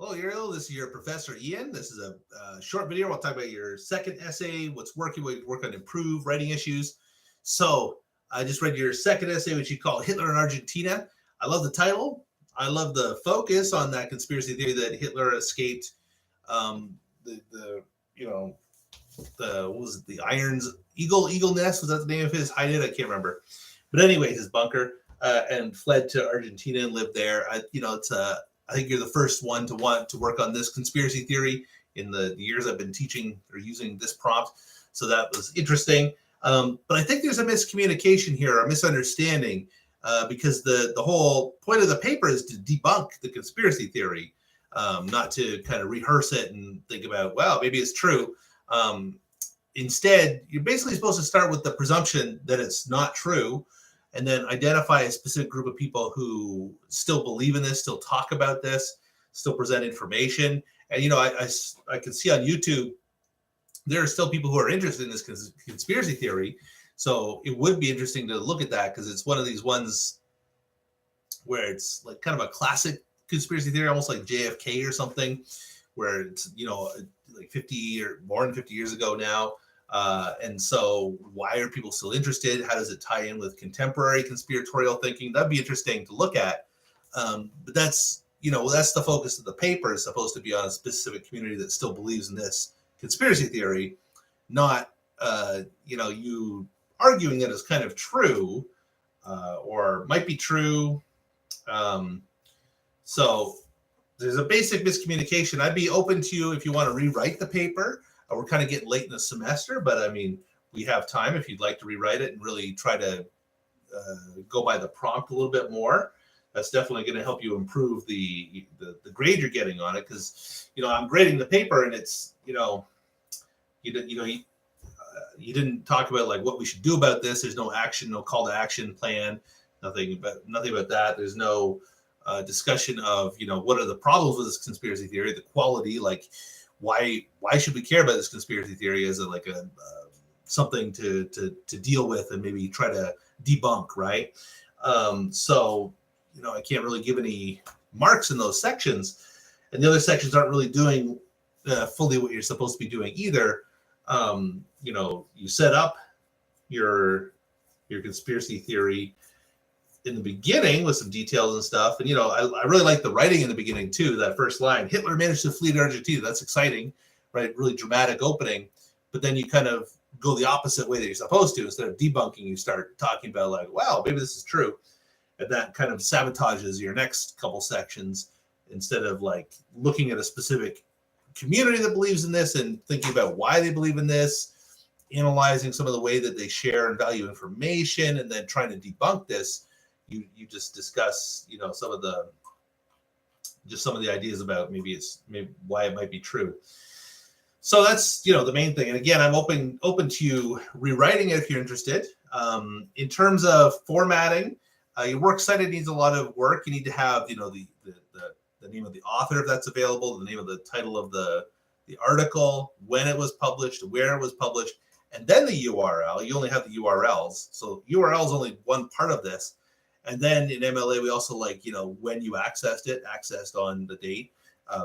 Hello, Uriel. This is your Professor Ian. This is a short video. We'll talk about your second essay, what's working, what you work on improve, writing issues. So I just read your second essay, which you call Hitler in Argentina. I love the title. I love the focus on that conspiracy theory that Hitler escaped the you know the what was it, the Irons Eagle Nest, was that the name of his hide it? I can't remember. But anyway, his bunker, and fled to Argentina and lived there. I think you're the first one to want to work on this conspiracy theory in the years I've been teaching or using this prompt. So that was interesting. But I think there's a miscommunication here, a misunderstanding, because the whole point of the paper is to debunk the conspiracy theory, not to kind of rehearse it and think about, well, maybe it's true. Instead, you're basically supposed to start with the presumption that it's not true, and then identify a specific group of people who still believe in this, still talk about this, still present information. And, I can see on YouTube, there are still people who are interested in this conspiracy theory. So it would be interesting to look at that, because it's one of these ones where it's like kind of a classic conspiracy theory, almost like JFK or something, where it's, like 50 or more than 50 years ago now. And so why are people still interested? How does it tie in with contemporary conspiratorial thinking? That'd be interesting to look at. But that's the focus of the paper, is supposed to be on a specific community that still believes in this conspiracy theory, not, you arguing that it's kind of true, or might be true. So there's a basic miscommunication. I'd be open to you if you want to rewrite the paper. We're kind of getting late in the semester, but I mean, we have time if you'd like to rewrite it and really try to go by the prompt a little bit more. That's definitely going to help you improve the grade you're getting on it, because I'm grading the paper, and it's you didn't talk about like what we should do about this. There's no action, no call to action plan, nothing about that. There's no discussion of what are the problems with this conspiracy theory, the quality, like why should we care about this conspiracy theory as a something to deal with and maybe try to debunk, right? So I can't really give any marks in those sections, and the other sections aren't really doing fully what you're supposed to be doing either. You set up your conspiracy theory in the beginning with some details and stuff, and I really like the writing in the beginning too. That first line, Hitler managed to flee to Argentina, that's exciting, right? Really dramatic opening. But then you kind of go the opposite way that you're supposed to. Instead of debunking, you start talking about like, wow, maybe this is true, and that kind of sabotages your next couple sections, instead of like looking at a specific community that believes in this and thinking about why they believe in this, analyzing some of the way that they share and value information, and then trying to debunk this. You just discuss some of the ideas about maybe why it might be true. So that's the main thing. And again, I'm open to you rewriting it if you're interested. In terms of formatting, your works cited needs a lot of work. You need to have the name of the author if that's available, the name of the title of the article, when it was published, where it was published, and then the URL. You only have the URLs, so URL is only one part of this. And then in MLA, we also like, when you accessed on the date.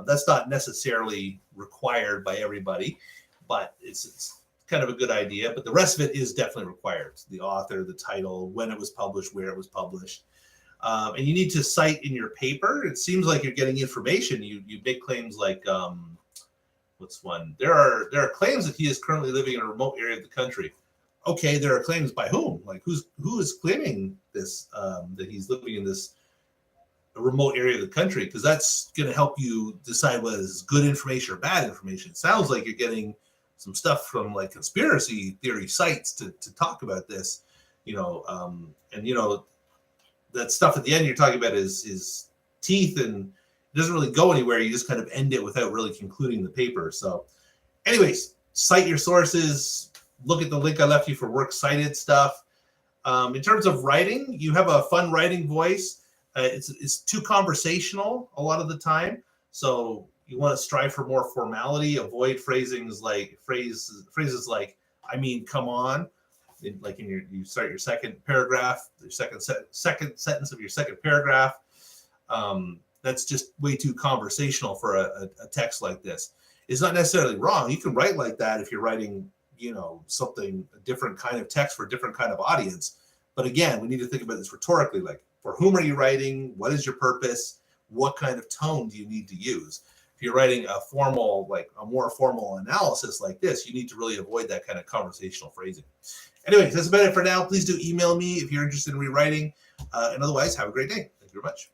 That's not necessarily required by everybody, but it's kind of a good idea. But the rest of it is definitely required. The author, the title, when it was published, where it was published. And you need to cite in your paper. It seems like you're getting information. You make claims like, what's one? There are claims that he is currently living in a remote area of the country. Okay, there are claims by whom? Like who is claiming this, that he's living in this remote area of the country? Because that's going to help you decide whether it's good information or bad information. It sounds like you're getting some stuff from like conspiracy theory sites to talk about this, that stuff at the end you're talking about is teeth, and it doesn't really go anywhere. You just kind of end it without really concluding the paper. So anyways, cite your sources. Look at the link I left you for works cited stuff. In terms of writing, you have a fun writing voice. It's too conversational a lot of the time. So you want to strive for more formality. Avoid phrases like "I mean, come on." You start your second paragraph, your second sentence of your second paragraph. that's just way too conversational for a text like this. It's not necessarily wrong. You can write like that if you're writing, something, a different kind of text for a different kind of audience. But again, we need to think about this rhetorically, like, for whom are you writing? What is your purpose? What kind of tone do you need to use? If you're writing a more formal analysis like this, you need to really avoid that kind of conversational phrasing. Anyways, that's about it for now. Please do email me if you're interested in rewriting. And otherwise, have a great day. Thank you very much.